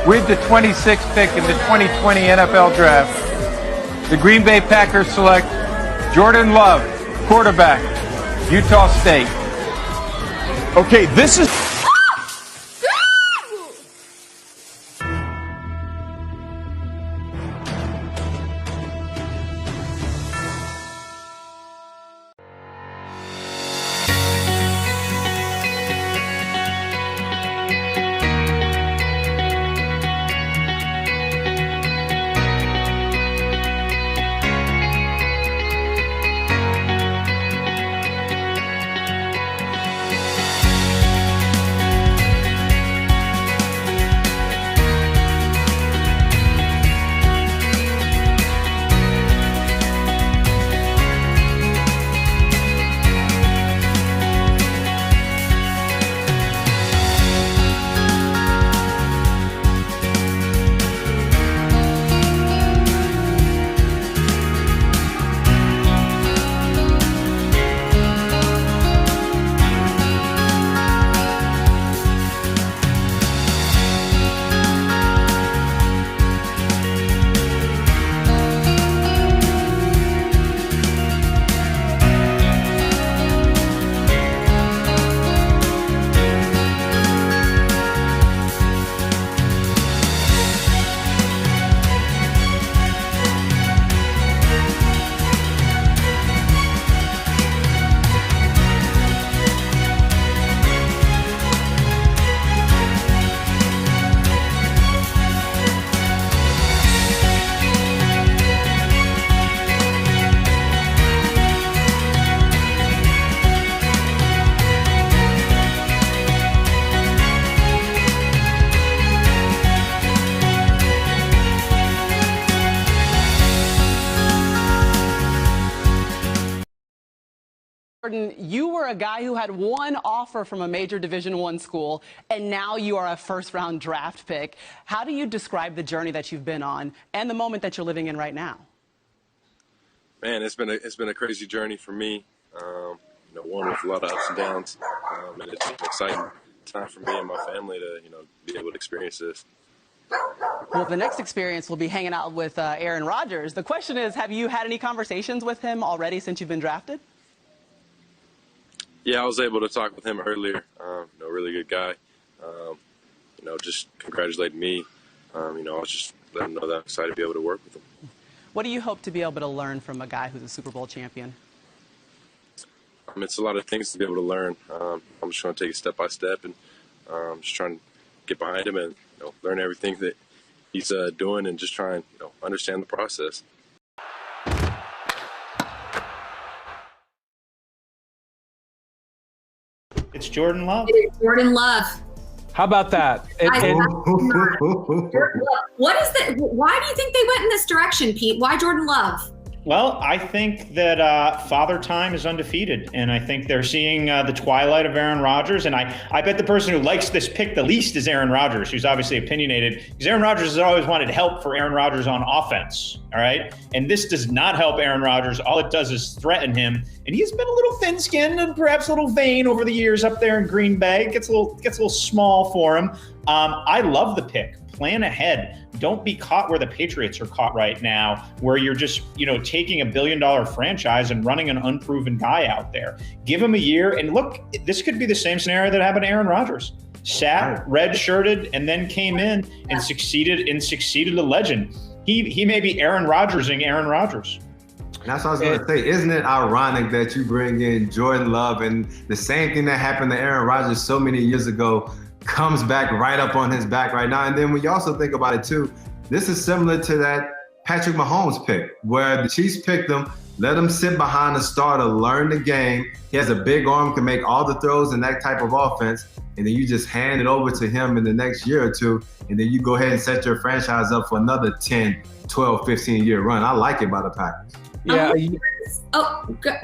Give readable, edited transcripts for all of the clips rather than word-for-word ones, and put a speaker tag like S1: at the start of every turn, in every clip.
S1: With the 26th pick in the 2020 NFL Draft, the Green Bay Packers select Jordan Love, quarterback, Utah State.
S2: Okay, this is...
S3: Jordan, you were a guy who had one offer from a major Division I school, and now you are a first-round draft pick. How do you describe the journey that you've been on and the moment that you're living in right now?
S4: Man, it's been a crazy journey for me. One with a lot of ups and downs, and it's an exciting time for me and my family to be able to experience this.
S3: Well, the next experience will be hanging out with Aaron Rodgers. The question is, have you had any conversations with him already since you've been drafted?
S4: Yeah, I was able to talk with him earlier. Really good guy. Just congratulating me. I was just letting him know that I'm excited to be able to work with him.
S3: What do you hope to be able to learn from a guy who's a Super Bowl champion?
S4: It's a lot of things to be able to learn. I'm just trying to take it step by step, and just trying to get behind him and learn everything that he's doing, and just try and understand the process.
S5: It's Jordan Love.
S6: It is Jordan Love.
S2: How about that?
S6: What is that? Why do you think they went in this direction, Pete? Why Jordan Love?
S5: Well, I think that Father Time is undefeated, and I think they're seeing the twilight of Aaron Rodgers. And I bet the person who likes this pick the least is Aaron Rodgers, who's obviously opinionated, because Aaron Rodgers has always wanted help for Aaron Rodgers on offense, all right? And this does not help Aaron Rodgers. All it does is threaten him. And he's been a little thin-skinned and perhaps a little vain over the years up there in Green Bay. It gets a little small for him. I love the pick. Plan ahead. Don't be caught where the Patriots are caught right now, where you're just, taking a $1 billion franchise and running an unproven guy out there. Give him a year. And look, this could be the same scenario that happened to Aaron Rodgers. Sat, red-shirted, and then came in and succeeded a legend. He may be Aaron Rodgersing Aaron Rodgers.
S7: That's what I was going to say. Isn't it ironic that you bring in Jordan Love and the same thing that happened to Aaron Rodgers so many years ago comes back right up on his back right now? And then when you also think about it too, this is similar to that Patrick Mahomes pick where the Chiefs picked him, let him sit behind the starter, learn the game. He has a big arm, can make all the throws in that type of offense. And then you just hand it over to him in the next year or two. And then you go ahead and set your franchise up for another 10, 12, 15-year run. I like it by the Packers.
S2: Yeah.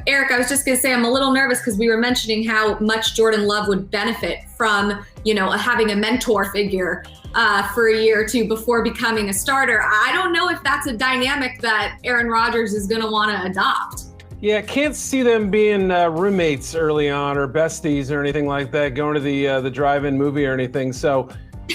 S6: Eric, I was just going to say I'm a little nervous because we were mentioning how much Jordan Love would benefit from, having a mentor figure for a year or two before becoming a starter. I don't know if that's a dynamic that Aaron Rodgers is going to want to adopt.
S2: Yeah, can't see them being roommates early on or besties or anything like that, going to the drive-in movie or anything. So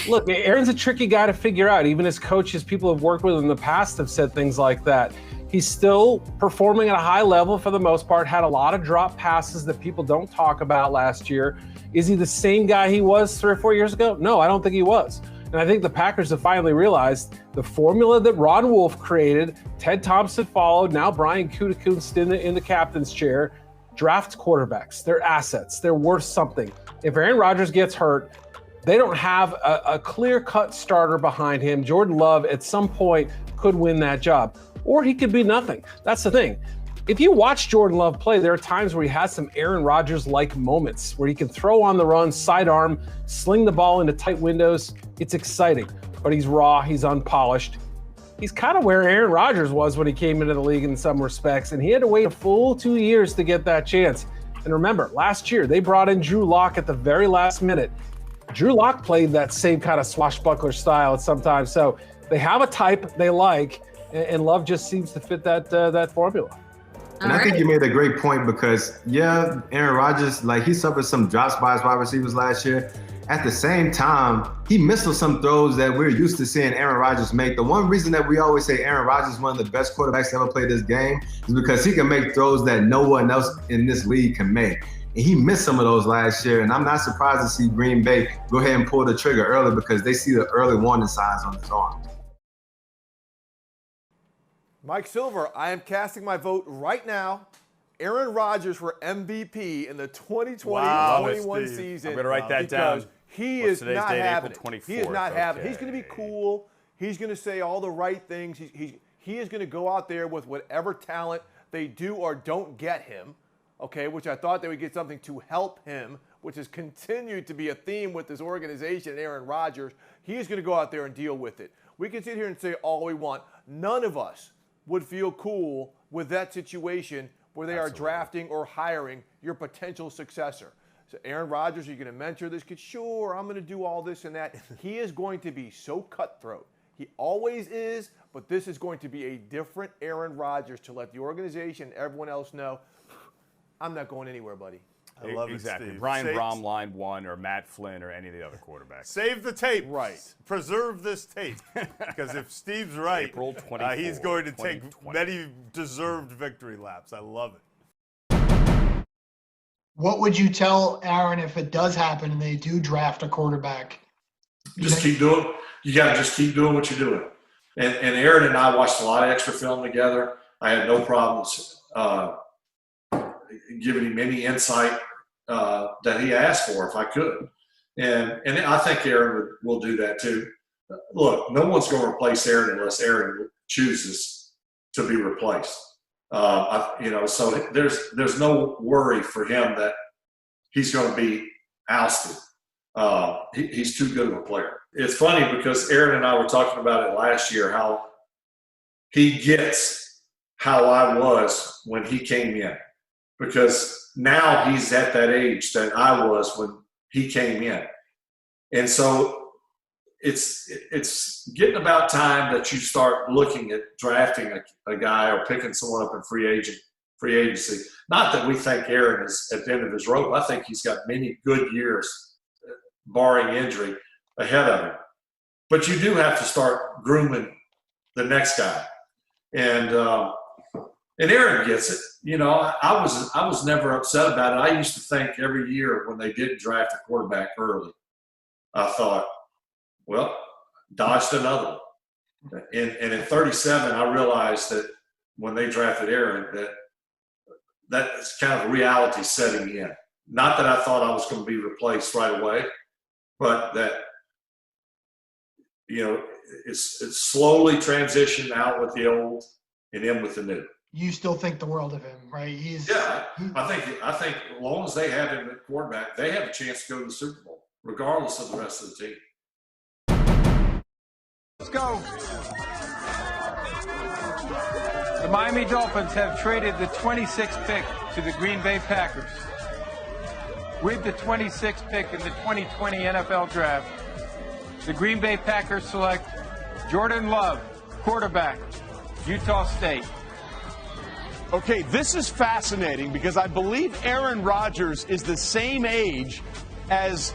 S2: Look, Aaron's a tricky guy to figure out. Even his coaches, people who've worked with him in the past have said things like that. He's still performing at a high level for the most part, had a lot of drop passes that people don't talk about last year. Is he the same guy he was 3 or 4 years ago? No, I don't think he was. And I think the Packers have finally realized the formula that Ron Wolf created, Ted Thompson followed, now Brian Gutekunst in the captain's chair, draft quarterbacks. They're assets. They're worth something. If Aaron Rodgers gets hurt, they don't have a clear-cut starter behind him. Jordan Love at some point could win that job, or he could be nothing. That's the thing. If you watch Jordan Love play, there are times where he has some Aaron Rodgers-like moments where he can throw on the run, sidearm, sling the ball into tight windows. It's exciting, but he's raw, he's unpolished. He's kind of where Aaron Rodgers was when he came into the league in some respects, and he had to wait a full 2 years to get that chance. And remember, last year, they brought in Drew Lock at the very last minute. Drew Lock played that same kind of swashbuckler style at sometimes. So they have a type they like, and Love just seems to fit that formula.
S7: And I think you made a great point because, yeah, Aaron Rodgers, like he suffered some drops by his wide receivers last year. At the same time, he missed some throws that we're used to seeing Aaron Rodgers make. The one reason that we always say Aaron Rodgers is one of the best quarterbacks to ever play this game is because he can make throws that no one else in this league can make. And he missed some of those last year, and I'm not surprised to see Green Bay go ahead and pull the trigger early because they see the early warning signs on his arm.
S8: Mike Silver, I am casting my vote right now. Aaron Rodgers for MVP in the 2020-21 season.
S9: I'm going to write that down.
S8: He is not having it. He is not having it. He's going to be cool. He's going to say all the right things. He is going to go out there with whatever talent they do or don't get him. Okay, which I thought they would get something to help him, which has continued to be a theme with this organization and Aaron Rodgers. He is going to go out there and deal with it. We can sit here and say all we want. None of us would feel cool with that situation where they are drafting or hiring your potential successor. So Aaron Rodgers, are you going to mentor this kid? Sure, I'm going to do all this and that. He is going to be so cutthroat. He always is, but this is going to be a different Aaron Rodgers to let the organization and everyone else know, I'm not going anywhere, buddy.
S9: I love exactly.
S10: Steve.
S9: Brian Brom, line 1, or Matt Flynn, or any of the other quarterbacks.
S10: Save the tape.
S8: Right.
S10: Preserve this tape. Because if Steve's right,
S9: April 24,
S10: he's going to take many deserved victory laps. I love it.
S11: What would you tell Aaron if it does happen and they do draft a quarterback?
S12: Just keep doing. You got to just keep doing what you're doing. And Aaron and I watched a lot of extra film together. I had no problems giving him any insight that he asked for if I could. And I think Aaron will do that too. Look, no one's going to replace Aaron unless Aaron chooses to be replaced. So there's no worry for him that he's going to be ousted. He's too good of a player. It's funny because Aaron and I were talking about it last year, how he gets how I was when he came in. Because now he's at that age that I was when he came in. And so it's getting about time that you start looking at drafting a guy or picking someone up in free agency. Not that we think Aaron is at the end of his rope. I think he's got many good years, barring injury, ahead of him. But you do have to start grooming the next guy. And Aaron gets it. You know, I was never upset about it. I used to think every year when they didn't draft a quarterback early, I thought, well, dodged another one. And at 37, I realized that when they drafted Aaron, that's kind of reality setting in. Not that I thought I was going to be replaced right away, but that, you know, it's slowly transitioned out with the old and in with the new.
S11: You still think the world of him, right?
S12: I think as long as they have him at quarterback, they have a chance to go to the Super Bowl, regardless of the rest of the team.
S1: Let's go. The Miami Dolphins have traded the 26th pick to the Green Bay Packers. With the 26th pick in the 2020 NFL Draft, the Green Bay Packers select Jordan Love, quarterback, Utah State.
S2: Okay, this is fascinating because I believe Aaron Rodgers is the same age as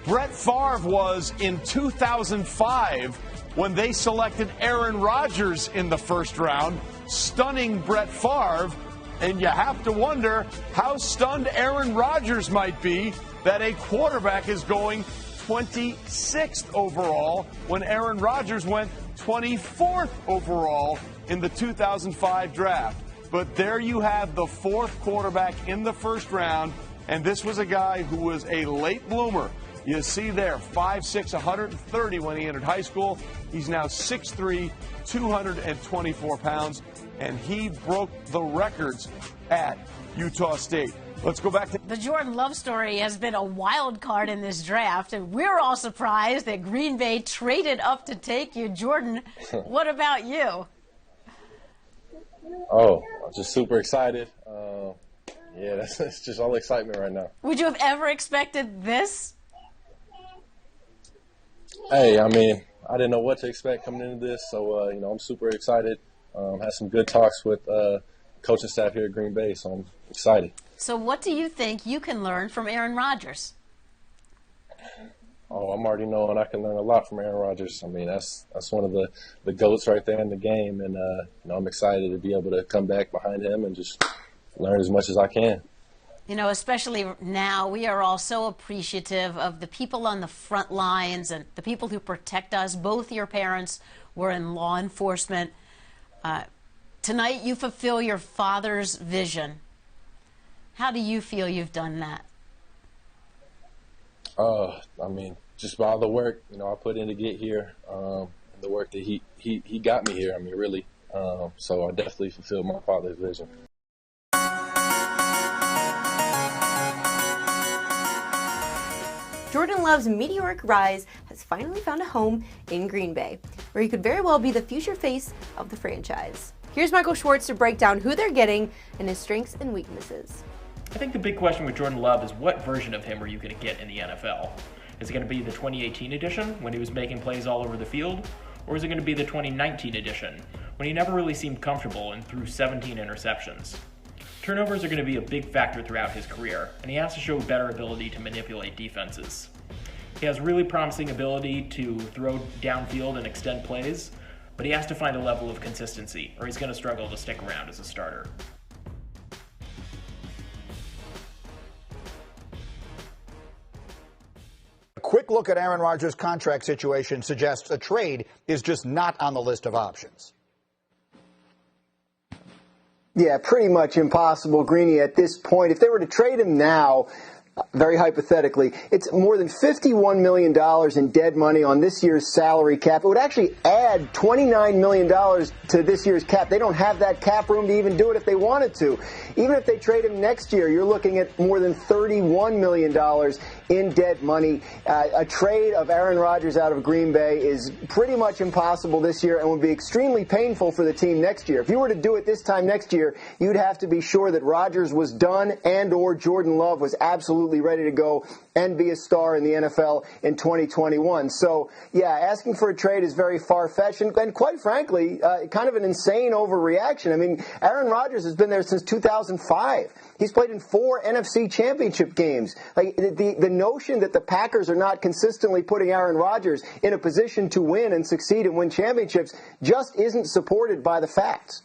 S13: Brett Favre was in 2005 when they selected Aaron Rodgers in the first round, stunning Brett Favre. And you have to wonder how stunned Aaron Rodgers might be that a quarterback is going 26th overall when Aaron Rodgers went 24th overall in the 2005 draft. But there you have the fourth quarterback in the first round, and this was a guy who was a late bloomer. You see there, 5'6", 130 when he entered high school. He's now 6'3", 224 pounds, and he broke the records at Utah State. Let's go back to
S14: the Jordan Love story. Has been a wild card in this draft, and we're all surprised that Green Bay traded up to take you. Jordan, what about you?
S4: Oh, I'm just super excited. Yeah, it's just all excitement right now.
S14: Would you have ever expected this?
S4: Hey, I mean, I didn't know what to expect coming into this, so, I'm super excited. Had some good talks with coaching staff here at Green Bay, so I'm excited.
S14: So what do you think you can learn from Aaron Rodgers?
S4: Oh, I'm already knowing I can learn a lot from Aaron Rodgers. I mean, that's one of the GOATs right there in the game, and I'm excited to be able to come back behind him and just learn as much as I can.
S14: Especially now, we are all so appreciative of the people on the front lines and the people who protect us. Both your parents were in law enforcement. Tonight, you fulfill your father's vision. How do you feel you've done that?
S4: I mean, just by all the work, I put in to get here, and the work that he got me here, I mean, really. So I definitely fulfilled my father's vision.
S15: Jordan Love's meteoric rise has finally found a home in Green Bay, where he could very well be the future face of the franchise. Here's Michael Schwartz to break down who they're getting and his strengths and weaknesses.
S16: I think the big question with Jordan Love is what version of him are you going to get in the NFL? Is it going to be the 2018 edition when he was making plays all over the field? Or is it going to be the 2019 edition when he never really seemed comfortable and threw 17 interceptions? Turnovers are going to be a big factor throughout his career, and he has to show better ability to manipulate defenses. He has really promising ability to throw downfield and extend plays, but he has to find a level of consistency or he's going to struggle to stick around as a starter.
S17: A quick look at Aaron Rodgers' contract situation suggests a trade is just not on the list of options.
S18: Yeah, pretty much impossible, Greeny, at this point. If they were to trade him now, very hypothetically, it's more than $51 million in dead money on this year's salary cap. It would actually add $29 million to this year's cap. They don't have that cap room to even do it if they wanted to. Even if they trade him next year, you're looking at more than $31 million in dead money. A trade of Aaron Rodgers out of Green Bay is pretty much impossible this year and would be extremely painful for the team next year. If you were to do it this time next year, you'd have to be sure that Rodgers was done and or Jordan Love was absolutely ready to go and be a star in the NFL in 2021. So, yeah, asking for a trade is very far-fetched and quite frankly, kind of an insane overreaction. I mean, Aaron Rodgers has been there since 2005. He's played in 4 NFC championship games. Like the notion that the Packers are not consistently putting Aaron Rodgers in a position to win and succeed and win championships just isn't supported by the facts.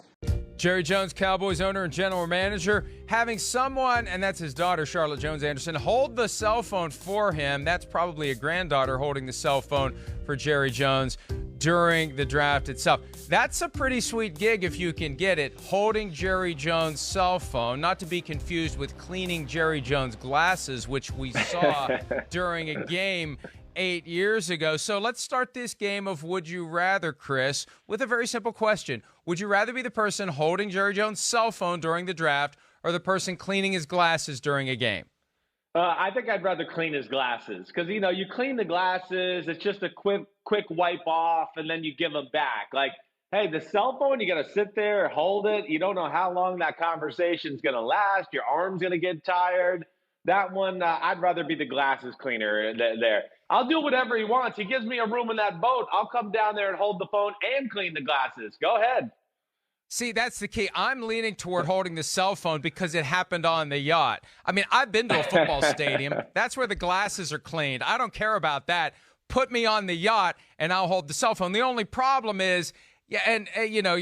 S19: Jerry Jones, Cowboys owner and general manager, having someone, and that's his daughter, Charlotte Jones-Anderson, hold the cell phone for him. That's probably a granddaughter holding the cell phone for Jerry Jones during the draft itself. That's a pretty sweet gig if you can get it, holding Jerry Jones' cell phone, not to be confused with cleaning Jerry Jones' glasses, which we saw during a game 8 years ago. So let's start this game of Would You Rather, Chris, with a very simple question. Would you rather be the person holding Jerry Jones' cell phone during the draft or the person cleaning his glasses during a game?
S20: I think I'd rather clean his glasses because, you clean the glasses. It's just a quick wipe off, and then you give them back. Like, hey, the cell phone, you got to sit there, hold it. You don't know how long that conversation's going to last. Your arm's going to get tired. That one, I'd rather be the glasses cleaner there. I'll do whatever he wants. He gives me a room in that boat. I'll come down there and hold the phone and clean the glasses. Go ahead.
S19: See, that's the key. I'm leaning toward holding the cell phone because it happened on the yacht. I mean, I've been to a football stadium. That's where the glasses are cleaned. I don't care about that. Put me on the yacht, and I'll hold the cell phone. The only problem is, you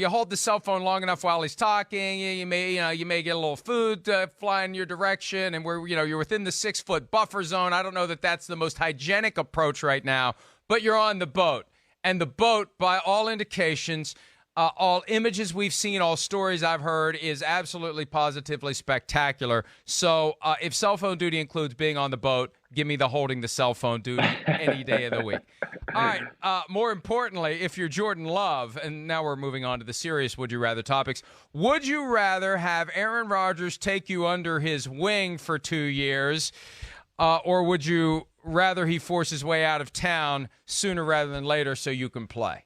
S19: hold the cell phone long enough while he's talking. You may get a little food fly in your direction, and you're within the 6-foot buffer zone. I don't know that that's the most hygienic approach right now, but you're on the boat, and the boat, by all indications, all images we've seen, all stories I've heard, is absolutely positively spectacular. So if cell phone duty includes being on the boat, give me the holding the cell phone duty any day of the week. All right. More importantly, if you're Jordan Love, and now we're moving on to the serious would you rather topics, would you rather have Aaron Rodgers take you under his wing for 2 years, or would you rather he force his way out of town sooner rather than later so you can play?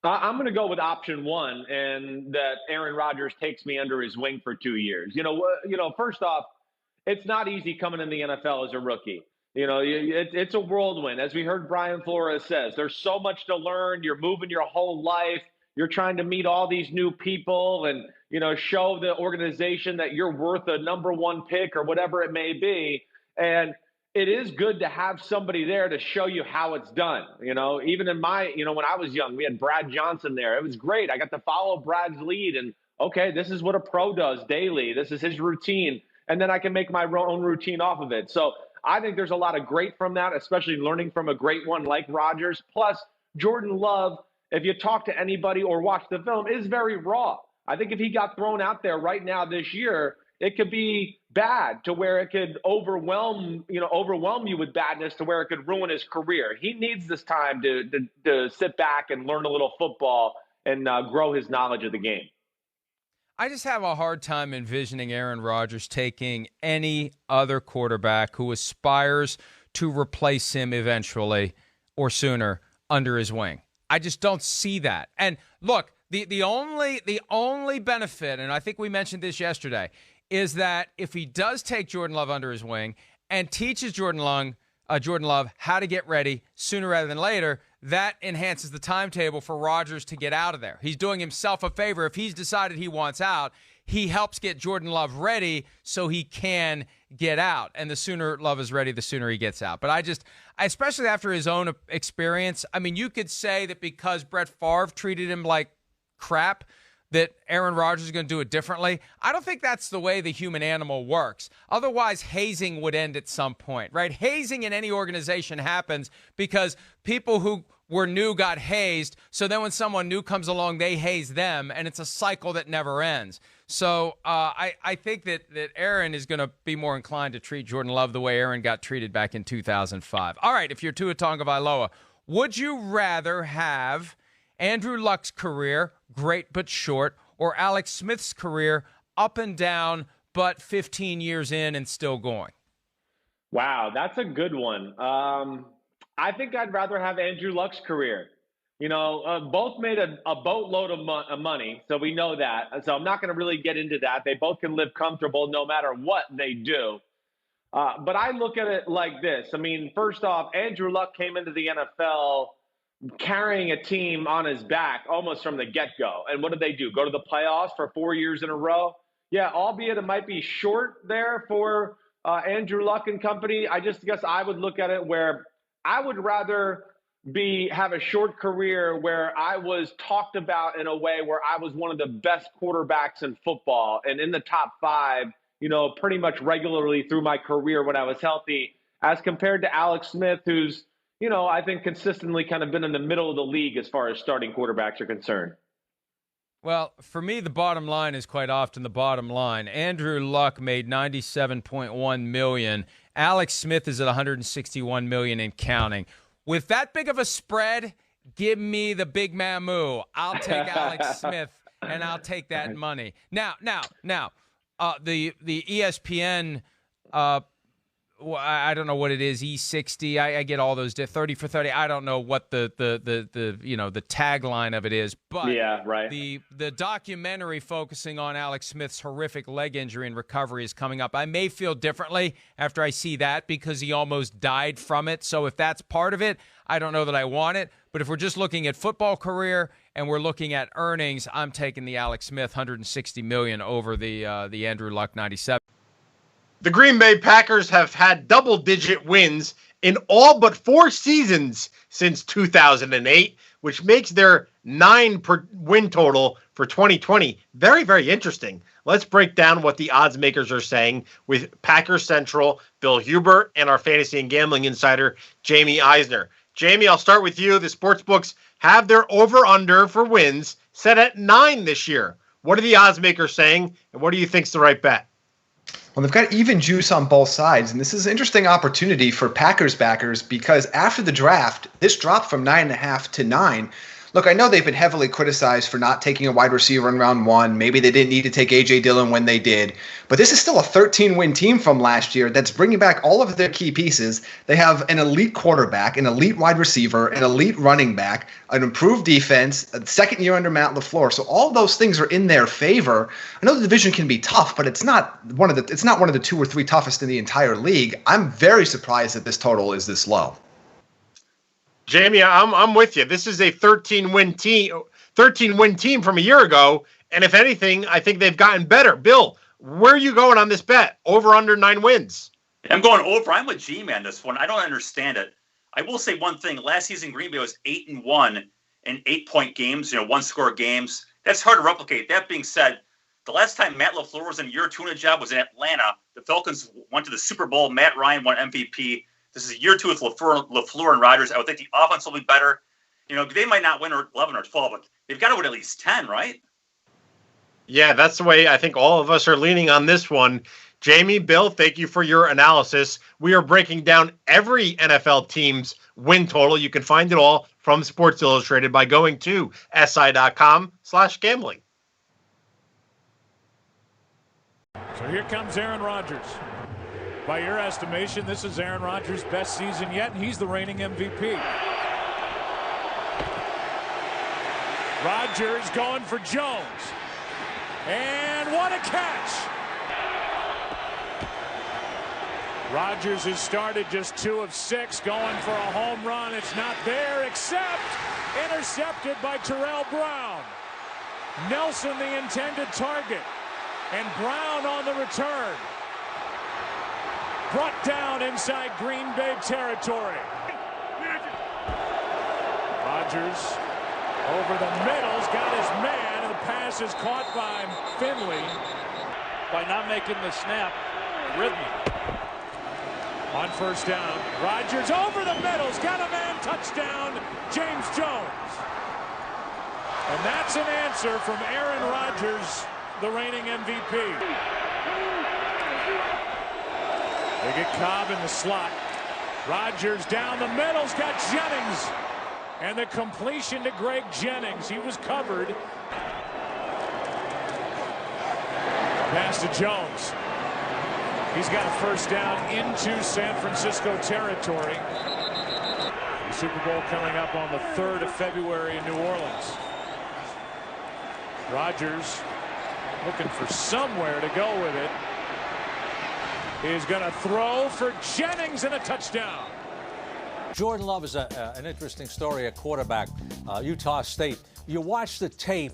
S20: I'm going to go with option one, and that Aaron Rodgers takes me under his wing for 2 years. First off, it's not easy coming in the NFL as a rookie. It's a whirlwind. As we heard Brian Flores says, there's so much to learn. You're moving your whole life. You're trying to meet all these new people and, show the organization that you're worth a number one pick or whatever it may be. And it is good to have somebody there to show you how it's done. Even in my, when I was young, we had Brad Johnson there. It was great. I got to follow Brad's lead and, okay, this is what a pro does daily. This is his routine. And then I can make my own routine off of it. So I think there's a lot of great from that, especially learning from a great one like Rodgers. Plus, Jordan Love, if you talk to anybody or watch the film, is very raw. I think if he got thrown out there right now this year, it could be bad to where it could overwhelm you with badness to where it could ruin his career. He needs this time to sit back and learn a little football and grow his knowledge of the game.
S19: I just have a hard time envisioning Aaron Rodgers taking any other quarterback who aspires to replace him eventually or sooner under his wing. I just don't see that. And look, the only benefit, and I think we mentioned this yesterday, is that if he does take Jordan Love under his wing and teaches Jordan Love how to get ready sooner rather than later, that enhances the timetable for Rodgers to get out of there. He's doing himself a favor. If he's decided he wants out, he helps get Jordan Love ready so he can get out. And the sooner Love is ready, the sooner he gets out. But especially after his own experience, I mean, you could say that because Brett Favre treated him like crap, that Aaron Rodgers is going to do it differently. I don't think that's the way the human animal works. Otherwise, hazing would end at some point, right? Hazing in any organization happens because people who were new got hazed, so then when someone new comes along, they haze them, and it's a cycle that never ends. So I think that Aaron is going to be more inclined to treat Jordan Love the way Aaron got treated back in 2005. All right, if you're Tua Tagovailoa, would you rather have Andrew Luck's career, great but short, or Alex Smith's career, up and down but 15 years in and still going?
S20: Wow, that's a good one. I think I'd rather have Andrew Luck's career. Both made a boatload of money, so we know that. So I'm not going to really get into that. They both can live comfortable no matter what they do. But I look at it like this. I mean, first off, Andrew Luck came into the NFL carrying a team on his back almost from the get-go. And what did they do? Go to the playoffs for 4 years in a row? Yeah, albeit it might be short there for Andrew Luck and company. I just guess I would look at it where I would rather have a short career where I was talked about in a way where I was one of the best quarterbacks in football and in the top 5, pretty much regularly through my career when I was healthy, as compared to Alex Smith, who's I think consistently kind of been in the middle of the league as far as starting quarterbacks are concerned.
S19: Well, for me, the bottom line is quite often the bottom line. Andrew Luck made $97.1 million. Alex Smith is at $161 million and counting. With that big of a spread, give me the big mamu. I'll take Alex Smith, and I'll take that money. Now, the ESPN. I don't know what it is, E60. I get all those 30 for 30. I don't know what the tagline of it is, but
S20: yeah, right.
S19: The documentary focusing on Alex Smith's horrific leg injury and recovery is coming up. I may feel differently after I see that because he almost died from it. So if that's part of it, I don't know that I want it. But if we're just looking at football career and we're looking at earnings, I'm taking the Alex Smith $160 million over the Andrew Luck 97.
S21: The Green Bay Packers have had double-digit wins in all but 4 seasons since 2008, which makes their 9 win total for 2020 very, very interesting. Let's break down what the odds makers are saying with Packers Central, Bill Hubert, and our fantasy and gambling insider, Jamie Eisner. Jamie, I'll start with you. The sportsbooks have their over-under for wins set at 9 this year. What are the odds makers saying, and what do you think is the right bet?
S22: Well, they've got even juice on both sides, and this is an interesting opportunity for Packers backers because after the draft, this dropped from 9.5 to 9. Look, I know they've been heavily criticized for not taking a wide receiver in round 1. Maybe they didn't need to take A.J. Dillon when they did. But this is still a 13-win team from last year that's bringing back all of their key pieces. They have an elite quarterback, an elite wide receiver, an elite running back, an improved defense, a second year under Matt LaFleur. So all those things are in their favor. I know the division can be tough, but it's not one of the 2 or 3 toughest in the entire league. I'm very surprised that this total is this low.
S21: Jamie, I'm with you. This is a 13-win team from a year ago, and if anything, I think they've gotten better. Bill, where are you going on this bet? Over under 9 wins?
S23: I'm going over. I'm with G-Man this one. I don't understand it. I will say one thing. Last season, Green Bay was 8-1 in 8-point games, 1-score games. That's hard to replicate. That being said, the last time Matt LaFleur was in year 2 in a job was in Atlanta. The Falcons went to the Super Bowl. Matt Ryan won MVP. This is year 2 with LaFleur and Rodgers. I would think the offense will be better. They might not win 11 or 12, but they've got to win at least 10, right?
S21: Yeah, that's the way I think all of us are leaning on this one. Jamie, Bill, thank you for your analysis. We are breaking down every NFL team's win total. You can find it all from Sports Illustrated by going to si.com/gambling.
S24: So here comes Aaron Rodgers. By your estimation, this is Aaron Rodgers' best season yet, and he's the reigning MVP. Rodgers going for Jones. And what a catch! Rodgers has started just 2 of 6, going for a home run. It's not there, except intercepted by Terrell Brown. Nelson the intended target, and Brown on the return. Brought down inside Green Bay territory. Rodgers over the middle's got his man, and the pass is caught by Finley. By not making the snap rhythmic. On first down, Rodgers over the middle's got a man, touchdown, James Jones. And that's an answer from Aaron Rodgers, the reigning MVP. They get Cobb in the slot. Rodgers down the middle's got Jennings. And the completion to Greg Jennings. He was covered. Pass to Jones. He's got a first down into San Francisco territory. The Super Bowl coming up on the 3rd of February in New Orleans. Rodgers looking for somewhere to go with it. He's going to throw for Jennings and a touchdown.
S25: Jordan Love is an interesting story at quarterback, Utah State. You watch the tape,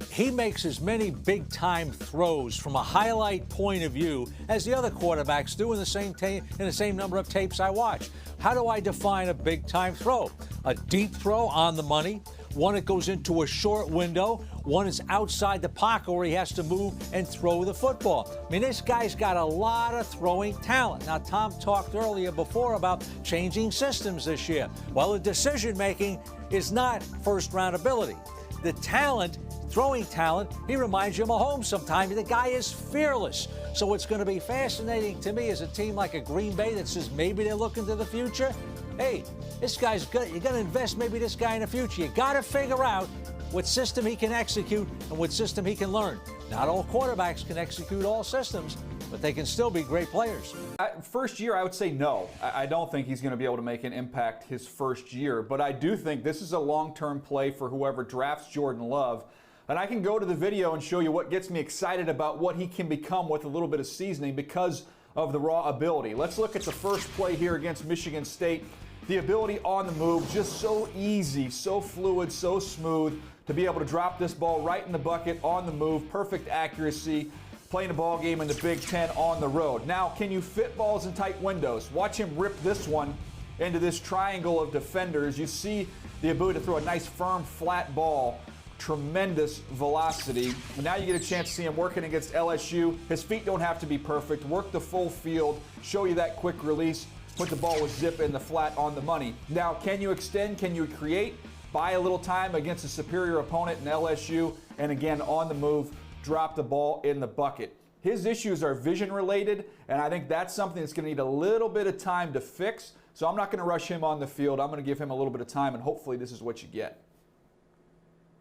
S25: he makes as many big-time throws from a highlight point of view as the other quarterbacks do in the same number of tapes I watch. How do I define a big-time throw? A deep throw on the money, one that goes into a short window, one is outside the pocket where he has to move and throw the football. I mean, this guy's got a lot of throwing talent. Now, Tom talked earlier before about changing systems this year. Well, the decision-making is not first-round ability. The talent, throwing talent, he reminds you of Mahomes sometimes. The guy is fearless. So it's going to be fascinating to me as a team like a Green Bay that says maybe they're looking to the future. Hey, this guy's good. You're going to invest maybe this guy in the future. You got to figure out what system he can execute and what system he can learn. Not all quarterbacks can execute all systems, but they can still be great players.
S26: First year, I would say no. I don't think he's going to be able to make an impact his first year, but I do think this is a long-term play for whoever drafts Jordan Love. And I can go to the video and show you what gets me excited about what he can become with a little bit of seasoning because of the raw ability. Let's look at the first play here against Michigan State. The ability on the move, just so easy, so fluid, so smooth to be able to drop this ball right in the bucket on the move. Perfect accuracy, playing a ball game in the Big Ten on the road. Now, can you fit balls in tight windows? Watch him rip this one into this triangle of defenders. You see the ability to throw a nice, firm, flat ball. Tremendous velocity. And now you get a chance to see him working against LSU. His feet don't have to be perfect. Work the full field, show you that quick release, put the ball with zip in the flat on the money. Now, can you extend? Can you create? Buy a little time against a superior opponent in LSU. And again, on the move, drop the ball in the bucket. His issues are vision related, and I think that's something that's going to need a little bit of time to fix. So I'm not going to rush him on the field. I'm going to give him a little bit of time, and hopefully this is what you get.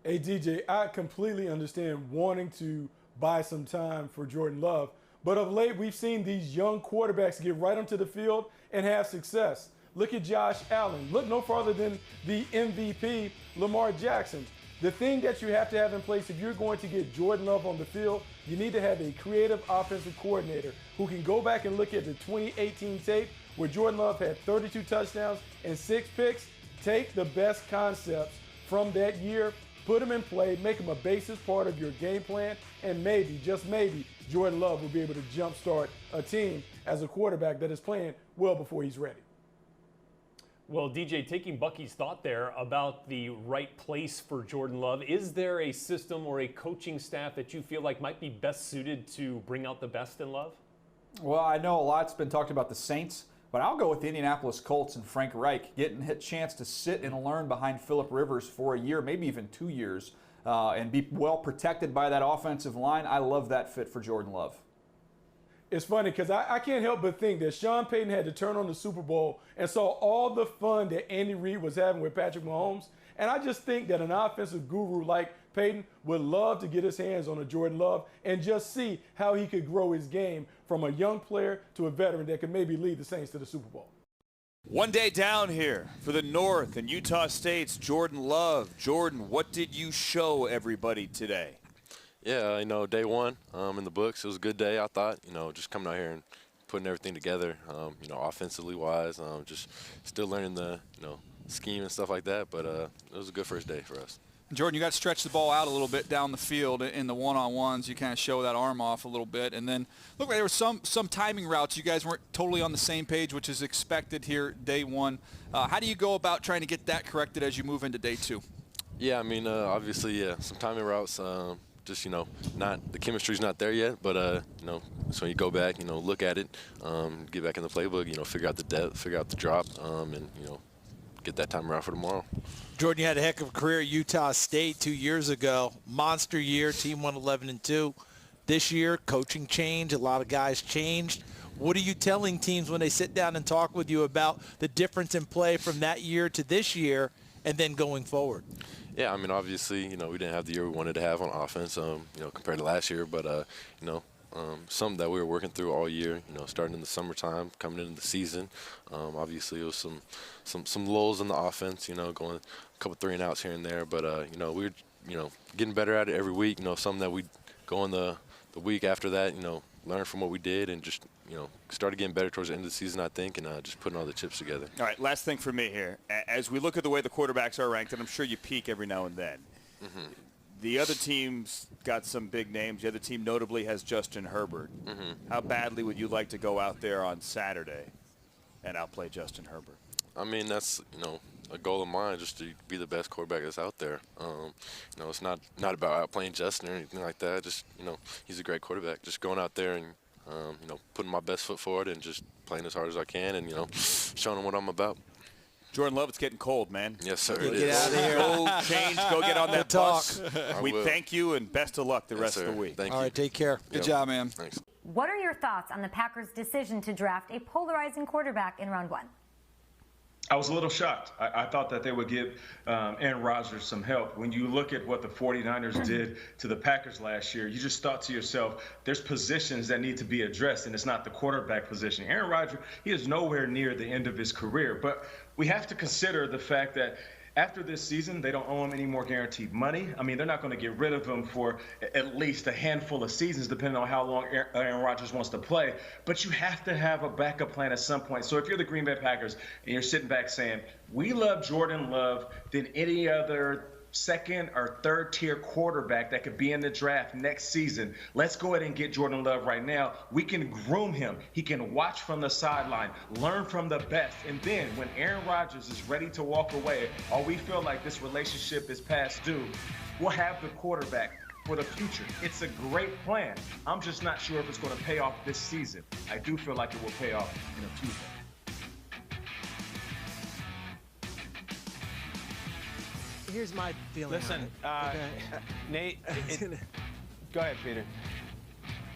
S3: Hey, DJ, I completely understand wanting to buy some time for Jordan Love, but of late we've seen these young quarterbacks get right onto the field and have success. Look at Josh Allen. Look no farther than the MVP, Lamar Jackson. The thing that you have to have in place if you're going to get Jordan Love on the field, you need to have a creative offensive coordinator who can go back and look at the 2018 tape where Jordan Love had 32 touchdowns and 6 picks. Take the best concepts from that year, put them in play, make them a basis part of your game plan, and maybe, just maybe, Jordan Love will be able to jumpstart a team as a quarterback that is playing well before he's ready.
S5: Well, DJ, taking Bucky's thought there about the right place for Jordan Love, is there a system or a coaching staff that you feel like might be best suited to bring out the best in Love?
S26: Well, I know a lot's been talked about the Saints, but I'll go with the Indianapolis Colts and Frank Reich getting a chance to sit and learn behind Phillip Rivers for a year, maybe even 2 years, and be well protected by that offensive line. I love that fit for Jordan Love.
S3: It's funny because I can't help but think that Sean Payton had to turn on the Super Bowl and saw all the fun that Andy Reid was having with Patrick Mahomes. And I just think that an offensive guru like Payton would love to get his hands on a Jordan Love and just see how he could grow his game from a young player to a veteran that could maybe lead the Saints to the Super Bowl.
S6: One day down here for the North and Utah State's Jordan Love. Jordan, what did you show everybody today?
S4: Yeah, day one in the books. It was a good day, I thought. Just coming out here and putting everything together, offensively wise, just still learning the, scheme and stuff like that. But it was a good first day for us.
S7: Jordan, you got to stretch the ball out a little bit down the field in the one-on-ones. You kind of show that arm off a little bit. And then, look, there were some timing routes. You guys weren't totally on the same page, which is expected here day one. How do you go about trying to get that corrected as you move into day two?
S4: Yeah, obviously, some timing routes. Just, not the chemistry's not there yet, but, so you go back, look at it, get back in the playbook, figure out the depth, figure out the drop, and, get that time around for tomorrow.
S8: Jordan, you had a heck of a career at Utah State 2 years ago. Monster year, team won 11-2. This year, coaching changed, a lot of guys changed. What are you telling teams when they sit down and talk with you about the difference in play from that year to this year and then going forward?
S4: Yeah, obviously, we didn't have the year we wanted to have on offense, compared to last year, but, something that we were working through all year, starting in the summertime, coming into the season. Obviously, it was some lulls in the offense, going a couple 3-and-outs here and there, but, we were, getting better at it every week, something that we go in the week after that, learn from what we did and just, started getting better towards the end of the season, I think, and just putting all the chips together.
S6: All right, last thing for me here. As we look at the way the quarterbacks are ranked, and I'm sure you peak every now and then, the other team's got some big names. The other team notably has Justin Herbert. How badly would you like to go out there on Saturday and outplay Justin Herbert?
S4: That's, a goal of mine, just to be the best quarterback that's out there. It's not about outplaying Justin or anything like that. Just, he's a great quarterback. Just going out there and, putting my best foot forward and just playing as hard as I can and, showing him what I'm about.
S6: Jordan Love, it's getting cold, man.
S4: Yes, sir.
S6: Get out of here. Go change. Go get on that bus. We thank you and best of luck the rest of the week.
S8: All right, take care.
S7: Good job, man.
S4: Thanks.
S9: What are your thoughts on the Packers' decision to draft a polarizing quarterback in round one?
S27: I was a little shocked. I thought that they would give Aaron Rodgers some help. When you look at what the 49ers did to the Packers last year, you just thought to yourself, there's positions that need to be addressed, and it's not the quarterback position. Aaron Rodgers, he is nowhere near the end of his career. But we have to consider the fact that After this season, they don't owe him any more guaranteed money. I mean, they're not going to get rid of him for at least a handful of seasons, depending on how long Aaron Rodgers wants to play. But you have to have a backup plan at some point. So if you're the Green Bay Packers and you're sitting back saying, we love Jordan Love than any other second or third tier quarterback that could be in the draft next season, let's go ahead and get Jordan Love right now. We can groom him. He can watch from the sideline, learn from the best. And then when Aaron Rodgers is ready to walk away, or we feel like this relationship is past due, we'll have the quarterback for the future. It's a great plan. I'm just not sure if it's going to pay off this season. I do feel like it will pay off in a few.
S1: Here's my feeling.
S2: Listen, Nate, go ahead, Peter.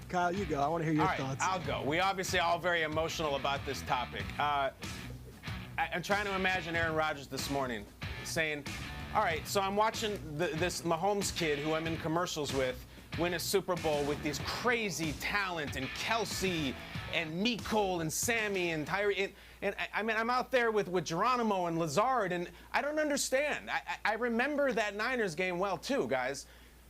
S1: Kyle, you go. I want to hear your thoughts.
S2: I'll go. We obviously all very emotional about this topic. I'm trying to imagine Aaron Rodgers this morning saying, all right, so I'm watching this Mahomes kid who I'm in commercials with win a Super Bowl with these crazy talent and Kelsey and Mecole and Sammy and Tyree. And I mean, I'm out there with Geronimo and Lazard, and I don't understand. I remember that Niners game well, too, guys.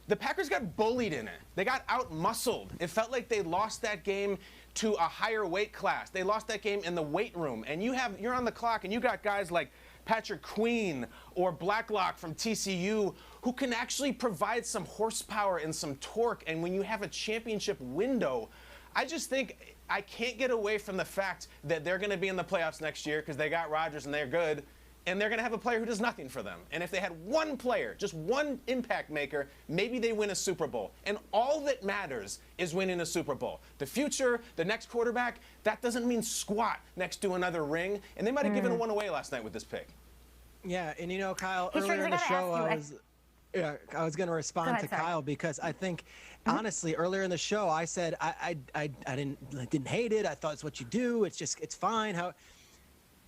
S2: The Packers got bullied in it. They got out-muscled. It felt like they lost that game to a higher weight class. They lost that game in the weight room. And you're on the clock, and you got guys like Patrick Queen or Blacklock from TCU who can actually provide some horsepower and some torque. And when you have a championship window, I just think I can't get away from the fact that they're going to be in the playoffs next year because they got Rodgers and they're good, and they're going to have a player who does nothing for them. And if they had one player, just one impact maker, maybe they win a Super Bowl. And all that matters is winning a Super Bowl. The future, the next quarterback, that doesn't mean squat next to another ring. And they might have given one away last night with this pick.
S1: Yeah, and you know, Kyle, earlier in the show, I was going to respond to Kyle because I think, honestly, earlier in the show, I said I didn't hate it. I thought it's what you do. It's fine. How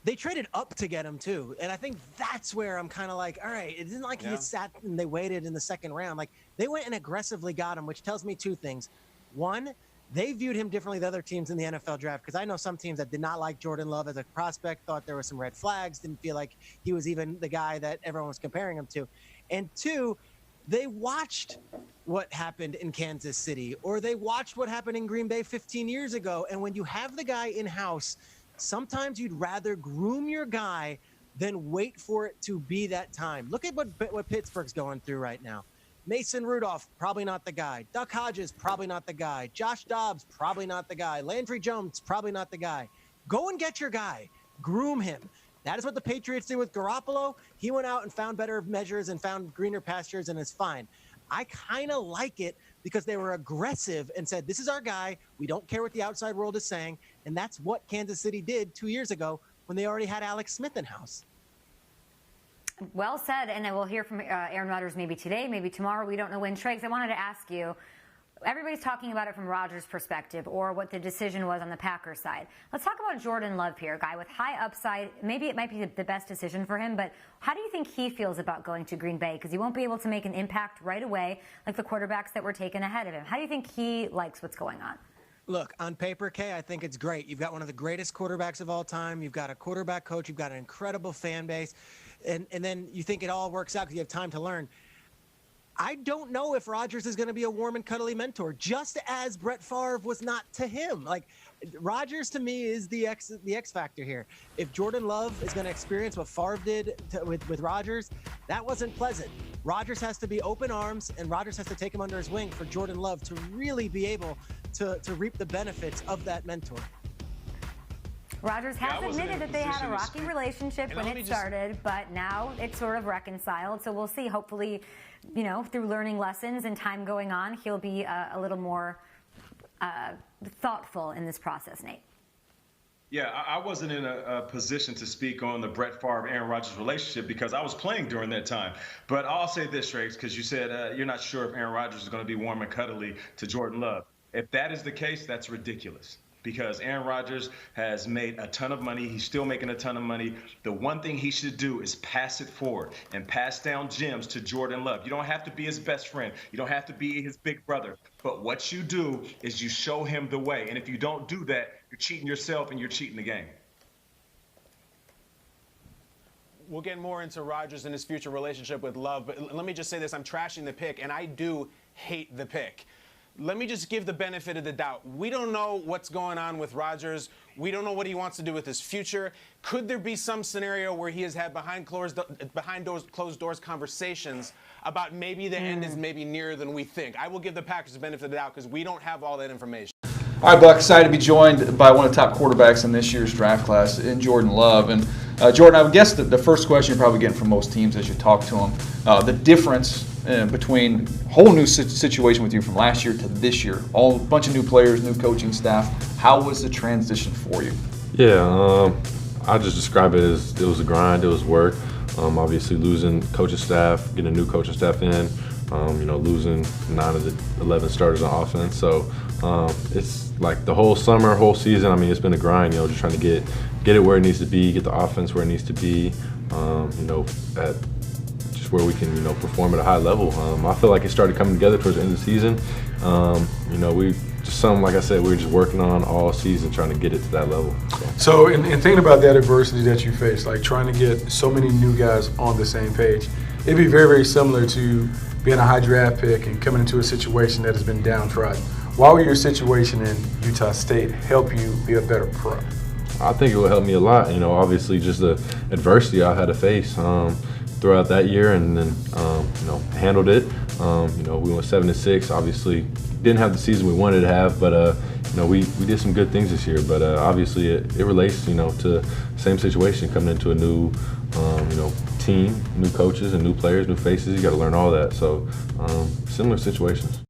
S1: they traded up to get him too, and I think that's where I'm kind of like, all right. It isn't like he sat and they waited in the second round. Like they went and aggressively got him, which tells me two things. One, they viewed him differently than other teams in the NFL draft, because I know some teams that did not like Jordan Love as a prospect, thought there were some red flags, didn't feel like he was even the guy that everyone was comparing him to. And two, they watched what happened in Kansas City, or they watched what happened in Green Bay 15 years ago. And when you have the guy in-house, sometimes you'd rather groom your guy than wait for it to be that time. Look at what Pittsburgh's going through right now. Mason Rudolph, probably not the guy. Duck Hodges, probably not the guy. Josh Dobbs, probably not the guy. Landry Jones, probably not the guy. Go and get your guy. Groom him. That is what the Patriots did with Garoppolo. He went out and found better measures and found greener pastures, and is fine. I kind of like it because they were aggressive and said, this is our guy. We don't care what the outside world is saying. And that's what Kansas City did 2 years ago when they already had Alex Smith in-house.
S9: Well said, and we'll hear from Aaron Rodgers maybe today, maybe tomorrow. We don't know when. Triggs, I wanted to ask you, everybody's talking about it from Rodgers' perspective, or what the decision was on the Packers side. Let's talk about Jordan Love here, a guy with high upside. Maybe it might be the best decision for him, but how do you think he feels about going to Green Bay? Because he won't be able to make an impact right away like the quarterbacks that were taken ahead of him. How do you think he likes what's going on?
S1: Look, on paper, Kay, I think it's great. You've got one of the greatest quarterbacks of all time. You've got a quarterback coach. You've got an incredible fan base. And then you think it all works out because you have time to learn. I don't know if Rodgers is going to be a warm and cuddly mentor, just as Brett Favre was not to him. Like, Rodgers, to me, is the X factor here. If Jordan Love is going to experience what Favre did with Rodgers, that wasn't pleasant. Rodgers has to be open arms, and Rodgers has to take him under his wing for Jordan Love to really be able to reap the benefits of that mentor.
S9: Rodgers has admitted that they had a rocky relationship when it started, but now it's sort of reconciled. So we'll see. Hopefully, you know, through learning lessons and time going on, he'll be a little more thoughtful in this process, Nate.
S27: Yeah, I wasn't in a position to speak on the Brett Favre-Aaron Rodgers relationship because I was playing during that time. But I'll say this, Triggs, because you said you're not sure if Aaron Rodgers is going to be warm and cuddly to Jordan Love. If that is the case, that's ridiculous. Because Aaron Rodgers has made a ton of money. He's still making a ton of money. The one thing he should do is pass it forward and pass down gems to Jordan Love. You don't have to be his best friend. You don't have to be his big brother. But what you do is you show him the way. And if you don't do that, you're cheating yourself and you're cheating the game.
S2: we'll get more into Rodgers and his future relationship with Love, but let me just say this. I'm trashing the pick, and I do hate the pick. Let me just give the benefit of the doubt. We don't know what's going on with Rodgers. We don't know what he wants to do with his future. Could there be some scenario where he has had behind closed doors conversations about maybe the end is maybe nearer than we think? I will give the Packers the benefit of the doubt because we don't have all that information.
S10: All right, Buck, excited to be joined by one of the top quarterbacks in this year's draft class, in Jordan Love. And Jordan, I would guess that the first question you're probably getting from most teams as you talk to them, the difference between a whole new situation with you from last year to this year, a bunch of new players, new coaching staff. How was the transition for you?
S11: Yeah, I just describe it as it was a grind, it was work. Obviously losing coaching staff, getting a new coaching staff in, losing 9 of the 11 starters on offense. So it's like the whole summer, whole season, I mean, it's been a grind, just trying to get it where it needs to be, get the offense where it needs to be, at just where we can, perform at a high level. I feel like it started coming together towards the end of the season. We just like I said, we were just working on all season trying to get it to that level.
S3: So in thinking about that adversity that you faced, like trying to get so many new guys on the same page, it'd be very, very similar to being a high draft pick and coming into a situation that has been downtrodden. Why will your situation in Utah State help you be a better pro?
S11: I think it will help me a lot. Obviously just the adversity I had to face throughout that year, and then handled it. We went 7-6. Obviously didn't have the season we wanted to have, but we did some good things this year. But obviously it relates to the same situation, coming into a new team, new coaches and new players, new faces. You got to learn all that. So similar situations.